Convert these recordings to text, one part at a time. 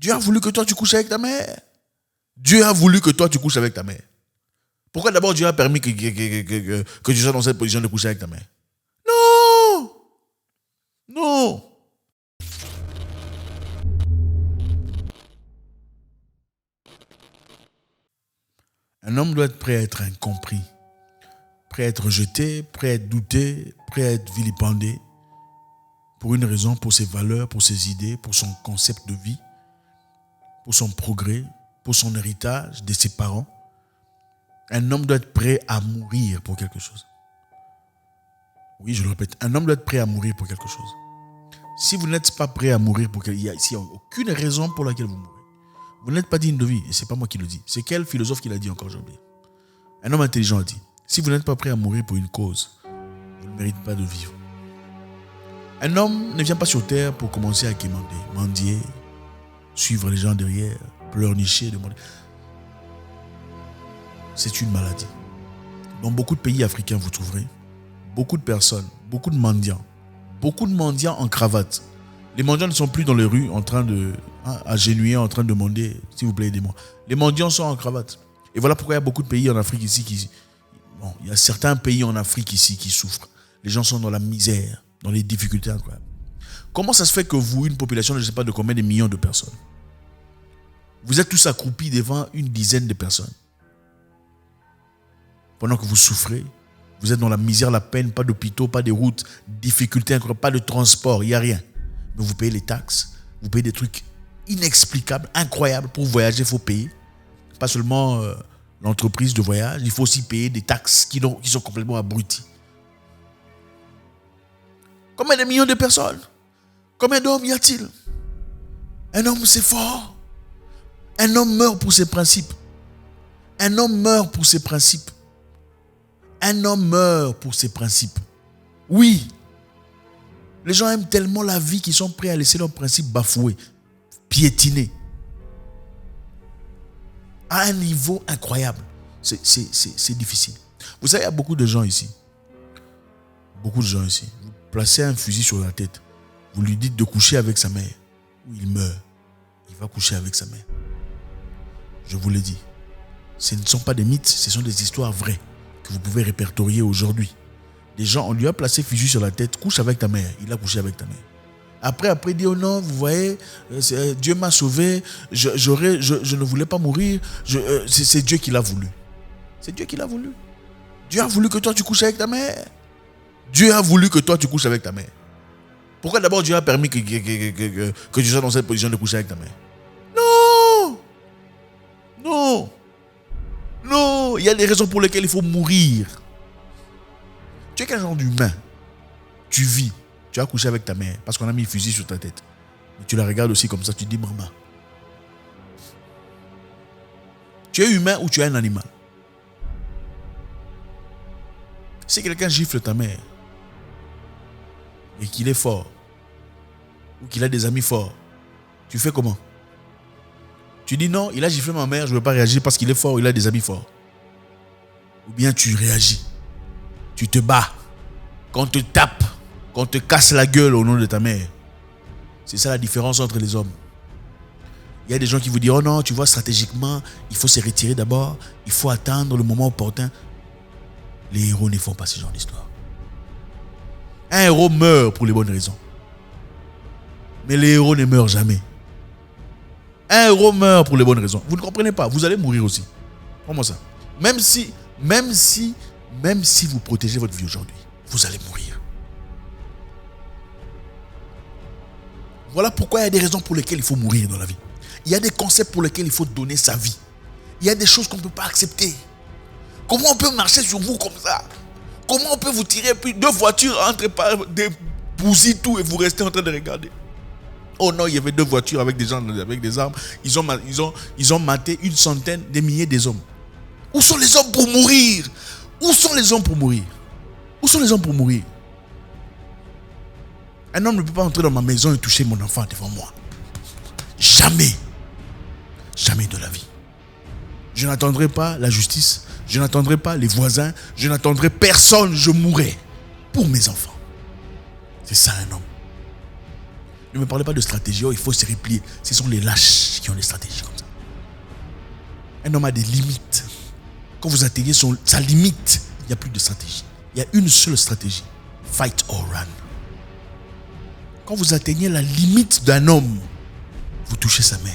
Dieu a voulu que toi tu couches avec ta mère. Dieu a voulu que toi tu couches avec ta mère. Pourquoi d'abord Dieu a permis que tu sois dans cette position de coucher avec ta mère? Non! Non! Un homme doit être prêt à être incompris, prêt à être rejeté, prêt à être douté, prêt à être vilipendé pour une raison, pour ses valeurs, pour ses idées, pour son concept de vie, pour son progrès, pour son héritage de ses parents. Un homme doit être prêt à mourir pour quelque chose. Oui, je le répète, un homme doit être prêt à mourir pour quelque chose. Si vous n'êtes pas prêt à mourir pour quelque chose, il n'y a aucune raison pour laquelle vous mourrez. Vous n'êtes pas digne de vie, et ce n'est pas moi qui le dis. C'est quel philosophe qui l'a dit encore, j'ai oublié. Un homme intelligent a dit, si vous n'êtes pas prêt à mourir pour une cause, vous ne méritez pas de vivre. Un homme ne vient pas sur terre pour commencer à quémander, mendier, suivre les gens derrière, pleurnicher, demander. C'est une maladie. Dans beaucoup de pays africains, vous trouverez beaucoup de personnes, beaucoup de mendiants en cravate. Les mendiants ne sont plus dans les rues en train de agenouiller, en train de demander, s'il vous plaît, aidez-moi. Les mendiants sont en cravate. Et voilà pourquoi il y a beaucoup de pays en Afrique ici il y a certains pays en Afrique ici qui souffrent. Les gens sont dans la misère, dans les difficultés incroyables. Comment ça se fait que vous, une population, je ne sais pas de combien de millions de personnes, vous êtes tous accroupis devant une dizaine de personnes pendant que vous souffrez, vous êtes dans la misère, la peine, pas d'hôpitaux, pas de routes, difficultés incroyables, pas de transport, il n'y a rien. Mais vous payez les taxes, vous payez des trucs inexplicables, incroyables. Pour voyager, il faut payer. Pas seulement l'entreprise de voyage, il faut aussi payer des taxes qui sont complètement abruties. Combien de millions de personnes? Combien d'hommes y a-t-il? Un homme, c'est fort. Un homme meurt pour ses principes. Un homme meurt pour ses principes. Un homme meurt pour ses principes. Oui. Les gens aiment tellement la vie qu'ils sont prêts à laisser leurs principes bafoués, piétinés. À un niveau incroyable. C'est difficile. Vous savez, il y a beaucoup de gens ici. Beaucoup de gens ici. Vous placez un fusil sur la tête. Vous lui dites de coucher avec sa mère. Ou il meurt. Il va coucher avec sa mère. Je vous l'ai dit. Ce ne sont pas des mythes, ce sont des histoires vraies que vous pouvez répertorier aujourd'hui. Des gens, on lui a placé fusil sur la tête, couche avec ta mère. Il a couché avec ta mère. Après, il dit, oh non, vous voyez, Dieu m'a sauvé, je ne voulais pas mourir, c'est Dieu qui l'a voulu. C'est Dieu qui l'a voulu. Dieu a voulu que toi tu couches avec ta mère. Dieu a voulu que toi tu couches avec ta mère. Pourquoi d'abord Dieu a permis que tu sois dans cette position de coucher avec ta mère? Non! Non! Non! Il y a des raisons pour lesquelles il faut mourir. Tu es quel genre d'humain? Tu vis, tu as couché avec ta mère parce qu'on a mis un fusil sur ta tête. Mais tu la regardes aussi comme ça, tu te dis maman. Tu es humain ou tu es un animal? Si quelqu'un gifle ta mère et qu'il est fort ou qu'il a des amis forts, tu fais comment? Tu dis non, il a giflé ma mère, je ne veux pas réagir parce qu'il est fort, il a des amis forts. Ou bien tu réagis. Tu te bats, qu'on te tape, qu'on te casse la gueule au nom de ta mère. C'est ça la différence entre les hommes. Il y a des gens qui vous disent, oh non, tu vois, stratégiquement, il faut se retirer d'abord, il faut attendre le moment opportun. Les héros ne font pas ce genre d'histoire. Un héros meurt pour les bonnes raisons. Mais les héros ne meurent jamais. Un héros meurt pour les bonnes raisons. Vous ne comprenez pas, vous allez mourir aussi. Comment ça? Même si vous protégez votre vie aujourd'hui, vous allez mourir. Voilà pourquoi il y a des raisons pour lesquelles il faut mourir dans la vie. Il y a des concepts pour lesquels il faut donner sa vie. Il y a des choses qu'on ne peut pas accepter. Comment on peut marcher sur vous comme ça? Comment on peut vous tirer, puis deux voitures entrent par des bousillent tout et vous restez en train de regarder? Oh non, il y avait deux voitures avec des gens avec des armes. Ils ont maté une centaine, des milliers des hommes. Où sont les hommes pour mourir? Où sont les hommes pour mourir? Où sont les hommes pour mourir? Un homme ne peut pas entrer dans ma maison et toucher mon enfant devant moi. Jamais. Jamais de la vie. Je n'attendrai pas la justice. Je n'attendrai pas les voisins. Je n'attendrai personne. Je mourrai pour mes enfants. C'est ça un homme. Ne me parlez pas de stratégie. Oh, il faut se replier. Ce sont les lâches qui ont des stratégies comme ça. Un homme a des limites. Quand vous atteignez sa limite, il n'y a plus de stratégie. Il y a une seule stratégie. Fight or run. Quand vous atteignez la limite d'un homme, vous touchez sa mère,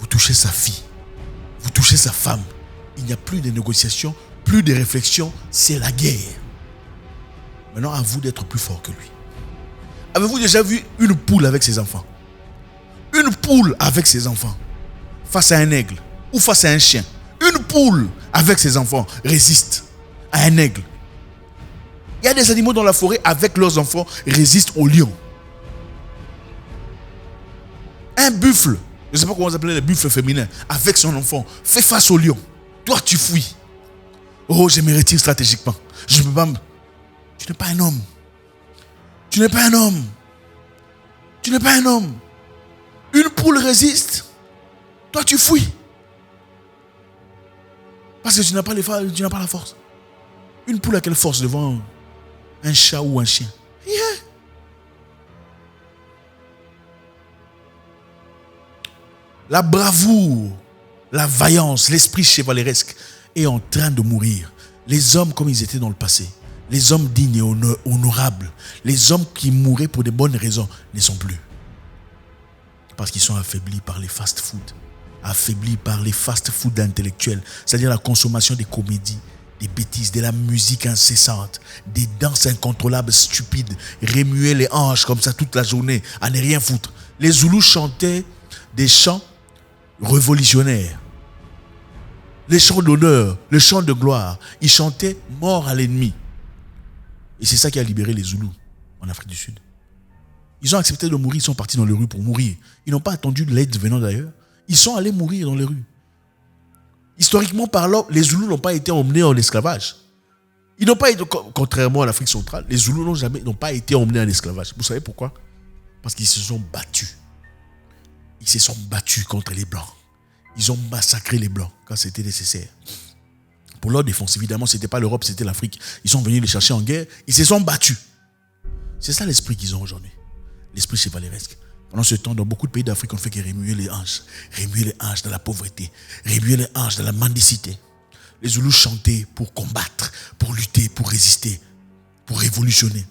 vous touchez sa fille, vous touchez sa femme. Il n'y a plus de négociations, plus de réflexions, c'est la guerre. Maintenant, à vous d'être plus fort que lui. Avez-vous déjà vu une poule avec ses enfants? Une poule avec ses enfants, face à un aigle ou face à un chien. Une poule avec ses enfants résiste à un aigle. Il y a des animaux dans la forêt avec leurs enfants résistent au lion. Un buffle, je ne sais pas comment on appelle les buffles féminins, avec son enfant, fait face au lion. Toi, tu fuis. Oh, je me retire stratégiquement. Je ne peux pas. Tu n'es pas un homme. Tu n'es pas un homme. Tu n'es pas un homme. Une poule résiste. Toi, tu fuis. Parce que tu n'as pas la force. Une poule a quelle force devant un chat ou un chien? Yeah. La bravoure, la vaillance, l'esprit chevaleresque est en train de mourir. Les hommes comme ils étaient dans le passé, les hommes dignes et honorables, les hommes qui mouraient pour de bonnes raisons ne sont plus. Parce qu'ils sont affaiblis par les fast-food, affaiblis par les fast-food intellectuels, c'est-à-dire la consommation des comédies, des bêtises, de la musique incessante, des danses incontrôlables, stupides, remuer les hanches comme ça toute la journée, à ne rien foutre. Les Zoulous chantaient des chants révolutionnaires, les chants d'honneur, les chants de gloire. Ils chantaient mort à l'ennemi. Et c'est ça qui a libéré les Zoulous en Afrique du Sud. Ils ont accepté de mourir, ils sont partis dans les rues pour mourir. Ils n'ont pas attendu de l'aide venant d'ailleurs. Ils sont allés mourir dans les rues. Historiquement parlant, les Zoulous n'ont pas été emmenés en esclavage. Ils n'ont pas été, contrairement à l'Afrique centrale, les Zoulous n'ont pas été emmenés en esclavage. Vous savez pourquoi? Parce qu'ils se sont battus. Ils se sont battus contre les Blancs. Ils ont massacré les Blancs quand c'était nécessaire. Pour leur défense, évidemment, ce n'était pas l'Europe, c'était l'Afrique. Ils sont venus les chercher en guerre. Ils se sont battus. C'est ça l'esprit qu'ils ont aujourd'hui. L'esprit chevaleresque. Pendant ce temps, dans beaucoup de pays d'Afrique, on fait que remuer les hanches. Remuer les hanches dans la pauvreté. Remuer les hanches dans la mendicité. Les Zoulous chantaient pour combattre, pour lutter, pour résister, pour révolutionner.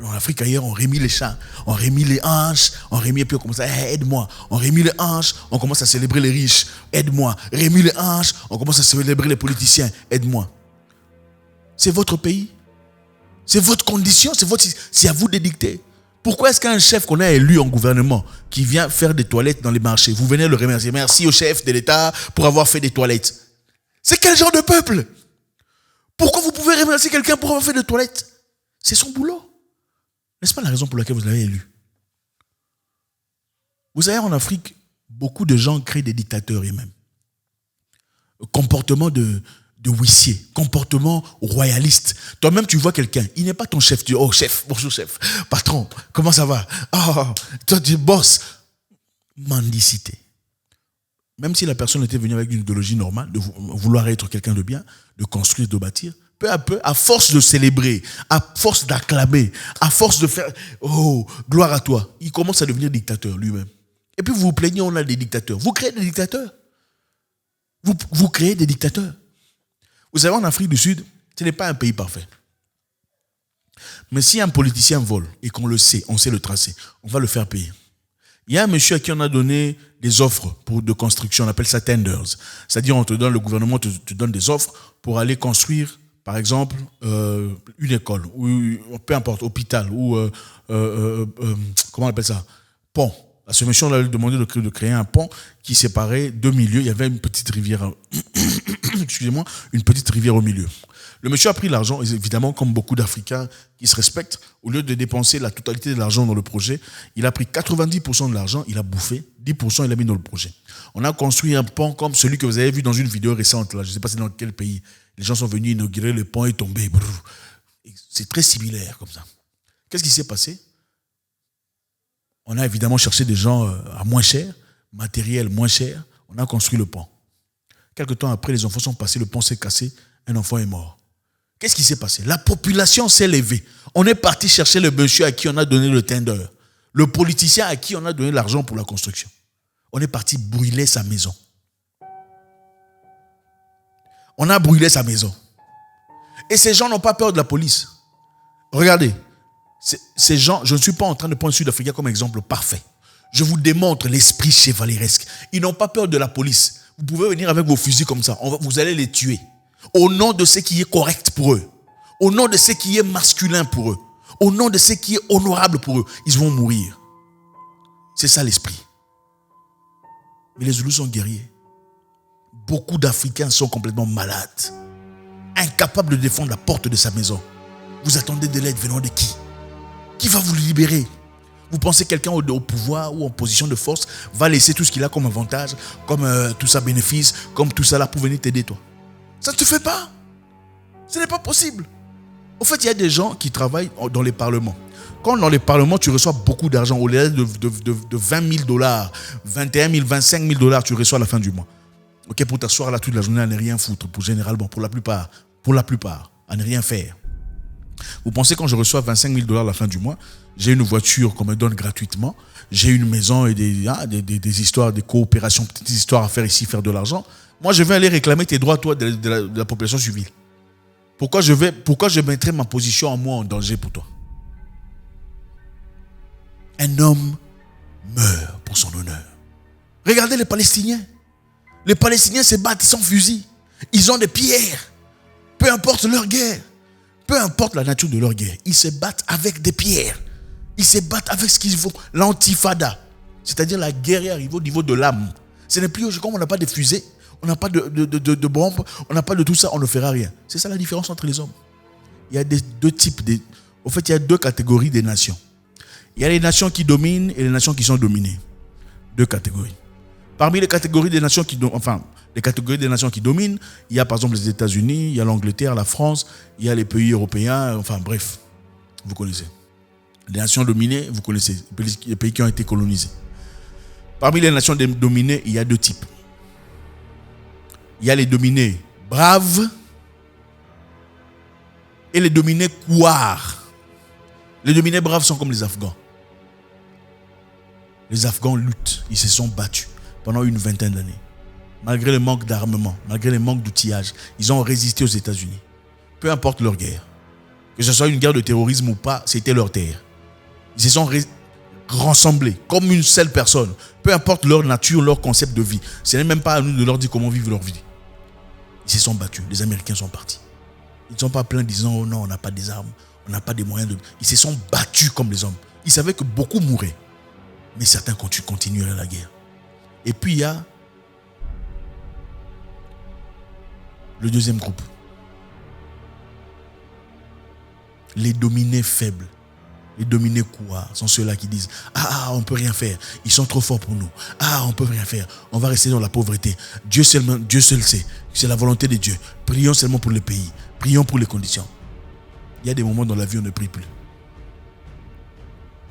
En Afrique ailleurs, on remet les chants, on remet les hanches, on remet et puis on commence à aide-moi. On remet les hanches, on commence à célébrer les riches, aide-moi. Remet les hanches, on commence à célébrer les politiciens, aide-moi. C'est votre pays, c'est votre condition, c'est à vous de dicter. Pourquoi est-ce qu'un chef qu'on a élu en gouvernement qui vient faire des toilettes dans les marchés, vous venez le remercier, merci au chef de l'État pour avoir fait des toilettes? C'est quel genre de peuple? Pourquoi vous pouvez remercier quelqu'un pour avoir fait des toilettes? C'est son boulot. N'est-ce pas la raison pour laquelle vous l'avez élu? Vous savez, en Afrique, beaucoup de gens créent des dictateurs eux-mêmes. Comportement de huissier, comportement royaliste. Toi-même, tu vois quelqu'un, il n'est pas ton chef. Tu dis, oh chef, bonjour chef, patron, comment ça va? Oh, toi tu es boss. Mendicité. Même si la personne était venue avec une idéologie normale, de vouloir être quelqu'un de bien, de construire, de bâtir, peu à peu, à force de célébrer, à force d'acclamer, à force de faire « Oh, gloire à toi », il commence à devenir dictateur lui-même. Et puis vous vous plaignez, on a des dictateurs. Vous créez des dictateurs. Vous créez des dictateurs. Vous savez, en Afrique du Sud, ce n'est pas un pays parfait. Mais si un politicien vole et qu'on le sait, on sait le tracer, on va le faire payer. Il y a un monsieur à qui on a donné des offres de construction, on appelle ça tenders. C'est-à-dire, le gouvernement te donne des offres pour aller construire, par exemple, une école, ou peu importe, hôpital, ou comment on appelle ça? Pont. À ce monsieur, on a demandé de créer un pont qui séparait deux milieux. Il y avait une petite rivière, excusez-moi, une petite rivière au milieu. Le monsieur a pris l'argent, évidemment, comme beaucoup d'Africains qui se respectent, au lieu de dépenser la totalité de l'argent dans le projet, il a pris 90% de l'argent, il a bouffé, 10% il a mis dans le projet. On a construit un pont comme celui que vous avez vu dans une vidéo récente, là, je ne sais pas c'est dans quel pays. Les gens sont venus inaugurer le pont et tomber. C'est très similaire comme ça. Qu'est-ce qui s'est passé? On a évidemment cherché des gens à moins cher, matériel moins cher. On a construit le pont. Quelque temps après, les enfants sont passés, le pont s'est cassé, un enfant est mort. Qu'est-ce qui s'est passé? La population s'est levée. On est parti chercher le monsieur à qui on a donné le tender, le politicien à qui on a donné l'argent pour la construction. On est parti brûler sa maison. On a brûlé sa maison. Et ces gens n'ont pas peur de la police. Regardez, ces gens, je ne suis pas en train de prendre le Sud-Africain comme exemple parfait. Je vous démontre l'esprit chevaleresque. Ils n'ont pas peur de la police. Vous pouvez venir avec vos fusils comme ça. Vous allez les tuer. Au nom de ce qui est correct pour eux. Au nom de ce qui est masculin pour eux. Au nom de ce qui est honorable pour eux. Ils vont mourir. C'est ça l'esprit. Mais les Zoulous sont guerriers. Beaucoup d'Africains sont complètement malades. Incapables de défendre la porte de sa maison. Vous attendez de l'aide venant de qui? Qui va vous libérer? Vous pensez que quelqu'un au pouvoir ou en position de force va laisser tout ce qu'il a comme avantage, comme tout ça bénéfice, comme tout ça là pour venir t'aider toi? Ça ne se fait pas. Ce n'est pas possible. En fait, il y a des gens qui travaillent dans les parlements. Quand dans les parlements, tu reçois beaucoup d'argent, au-delà de 20 000 $, 21 000, 25 000 $, tu reçois à la fin du mois. Ok, pour t'asseoir là toute la journée à ne rien foutre, généralement, pour la plupart, à ne rien faire. Vous pensez quand je reçois 25 000 $ à la fin du mois, j'ai une voiture qu'on me donne gratuitement, j'ai une maison et des histoires, des coopérations, petites histoires à faire ici, faire de l'argent. Moi, je vais aller réclamer tes droits, toi, de la population civile. Pourquoi je mettrais ma position en moi en danger pour toi? Un homme meurt pour son honneur. Regardez les Palestiniens. Les Palestiniens se battent sans fusil. Ils ont des pierres. Peu importe leur guerre. Peu importe la nature de leur guerre. Ils se battent avec des pierres. Ils se battent avec ce qu'ils font. L'antifada. C'est-à-dire la guerre arrive au niveau de l'âme. Ce n'est plus comme on n'a pas de fusées. On n'a pas de bombes. On n'a pas de tout ça. On ne fera rien. C'est ça la différence entre les hommes. Il y a deux types. En fait, il y a deux catégories des nations. Il y a les nations qui dominent et les nations qui sont dominées. Deux catégories. Parmi les catégories des nations qui dominent, il y a par exemple les États-Unis, il y a l'Angleterre, la France, il y a les pays européens, enfin bref, vous connaissez. Les nations dominées, vous connaissez, les pays qui ont été colonisés. Parmi les nations dominées, il y a deux types. Il y a les dominés braves et les dominés couards. Les dominés braves sont comme les Afghans. Les Afghans luttent, ils se sont battus pendant une vingtaine d'années. Malgré le manque d'armement, malgré le manque d'outillage, ils ont résisté aux États-Unis. Peu importe leur guerre. Que ce soit une guerre de terrorisme ou pas, c'était leur terre. Ils se sont rassemblés comme une seule personne. Peu importe leur nature, leur concept de vie. Ce n'est même pas à nous de leur dire comment vivre leur vie. Ils se sont battus. Les Américains sont partis. Ils ne sont pas pleins disant « Oh non, on n'a pas des armes, on n'a pas des moyens de... » Ils se sont battus comme les hommes. Ils savaient que beaucoup mouraient. Mais certains continueraient la guerre. Et puis il y a le deuxième groupe. Les dominés faibles, les dominés couards sont ceux-là qui disent « Ah, on ne peut rien faire. Ils sont trop forts pour nous. Ah, on ne peut rien faire. On va rester dans la pauvreté. Dieu seul sait. C'est la volonté de Dieu. Prions seulement pour le pays. Prions pour les conditions. » Il y a des moments dans la vie où on ne prie plus.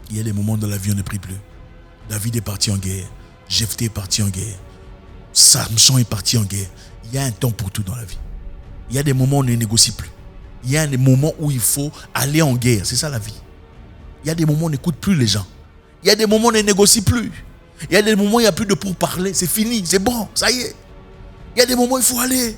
Il y a des moments dans la vie où on ne prie plus. David est parti en guerre. Jephthé est parti en guerre. Samson est parti en guerre. Il y a un temps pour tout dans la vie. Il y a des moments où on ne négocie plus. Il y a des moments où il faut aller en guerre. C'est ça la vie. Il y a des moments où on n'écoute plus les gens. Il y a des moments où on ne négocie plus. Il y a des moments où il n'y a plus de pourparler. C'est fini, c'est bon, ça y est. Il y a des moments où il faut aller.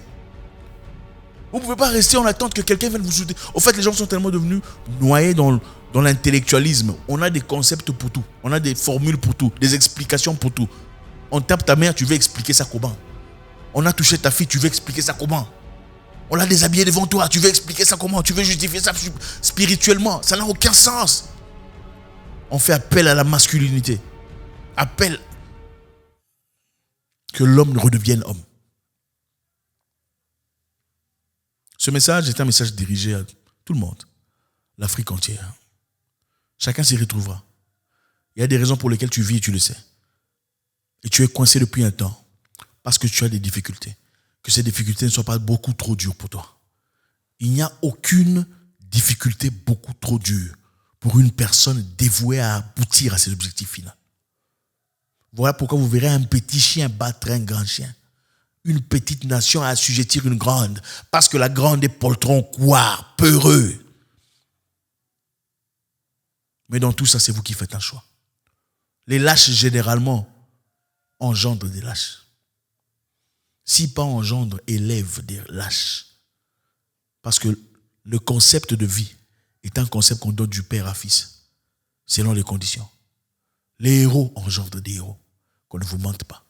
Vous ne pouvez pas rester en attente que quelqu'un vienne vous soutenir. En fait, les gens sont tellement devenus noyés dans l'intellectualisme. On a des concepts pour tout. On a des formules pour tout. Des explications pour tout. On tape ta mère, tu veux expliquer ça comment? On a touché ta fille, tu veux expliquer ça comment? On l'a déshabillé devant toi, tu veux expliquer ça comment? Tu veux justifier ça spirituellement? Ça n'a aucun sens. On fait appel à la masculinité. Appel que l'homme redevienne homme. Ce message est un message dirigé à tout le monde. L'Afrique entière. Chacun s'y retrouvera. Il y a des raisons pour lesquelles tu vis et tu le sais. Et tu es coincé depuis un temps parce que tu as des difficultés. Que ces difficultés ne soient pas beaucoup trop dures pour toi. Il n'y a aucune difficulté beaucoup trop dure pour une personne dévouée à aboutir à ses objectifs finaux. Voilà pourquoi vous verrez un petit chien battre un grand chien. Une petite nation à assujettir une grande. Parce que la grande est poltron, couard, peureux. Mais dans tout ça, c'est vous qui faites un choix. Les lâches, généralement, engendre des lâches. Si pas engendre, élève des lâches. Parce que le concept de vie est un concept qu'on donne du père à fils, selon les conditions. Les héros engendrent des héros, qu'on ne vous mente pas.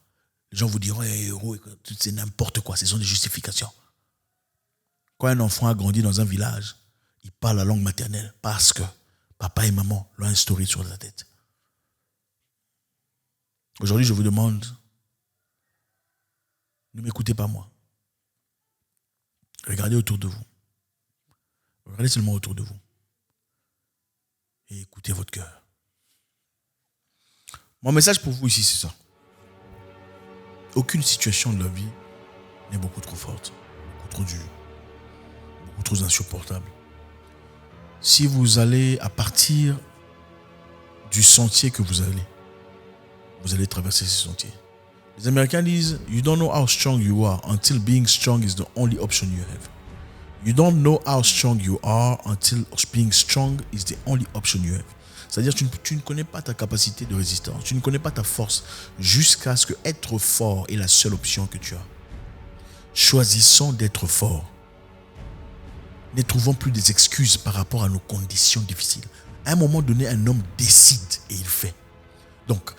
Les gens vous diront, héros, c'est n'importe quoi, ce sont des justifications. Quand un enfant a grandi dans un village, il parle la langue maternelle parce que papa et maman l'ont instauré sur la tête. Aujourd'hui, je vous demande, ne m'écoutez pas moi. Regardez autour de vous. Regardez seulement autour de vous. Et écoutez votre cœur. Mon message pour vous ici, c'est ça. Aucune situation de la vie n'est beaucoup trop forte, beaucoup trop dure, beaucoup trop insupportable. Si vous allez à partir du sentier que vous allez traverser ce sentier. Les Américains disent, you don't know how strong you are until being strong is the only option you have. You don't know how strong you are until being strong is the only option you have. C'est-à-dire que tu ne connais pas ta capacité de résistance, tu ne connais pas ta force jusqu'à ce que être fort est la seule option que tu as. Choisissons d'être fort. Ne trouvons plus des excuses par rapport à nos conditions difficiles. À un moment donné, un homme décide et il fait. Donc,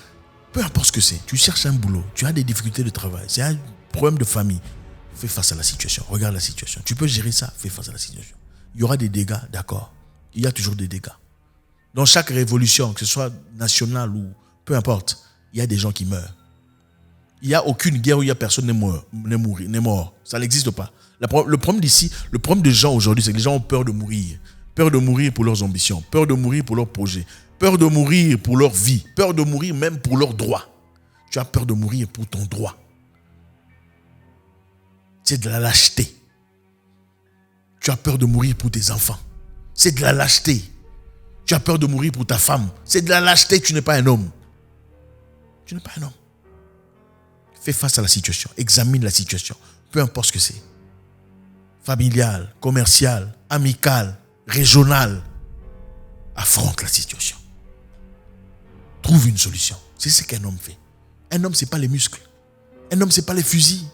peu importe ce que c'est, tu cherches un boulot, tu as des difficultés de travail, c'est un problème de famille, fais face à la situation, regarde la situation. Tu peux gérer ça, fais face à la situation. Il y aura des dégâts, d'accord. Il y a toujours des dégâts. Dans chaque révolution, que ce soit nationale ou peu importe, il y a des gens qui meurent. Il n'y a aucune guerre où il y a personne n'est mort. Ça n'existe pas. Le problème d'ici, le problème des gens aujourd'hui, c'est que les gens ont peur de mourir. Peur de mourir pour leurs ambitions, peur de mourir pour leurs projets, peur de mourir pour leur vie, peur de mourir même pour leurs droits. Tu as peur de mourir pour ton droit. C'est de la lâcheté. Tu as peur de mourir pour tes enfants. C'est de la lâcheté. Tu as peur de mourir pour ta femme. C'est de la lâcheté, tu n'es pas un homme. Tu n'es pas un homme. Fais face à la situation. Examine la situation. Peu importe ce que c'est. Familial, commercial, amical, régional. Affronte la situation. Trouve une solution. C'est ce qu'un homme fait. Un homme, ce n'est pas les muscles. Un homme, ce n'est pas les fusils.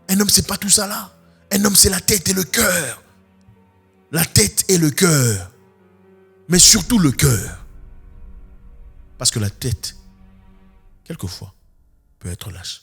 Un homme, ce n'est pas tout ça là. Un homme, c'est la tête et le cœur. La tête et le cœur. Mais surtout le cœur. Parce que la tête, quelquefois, peut être lâche.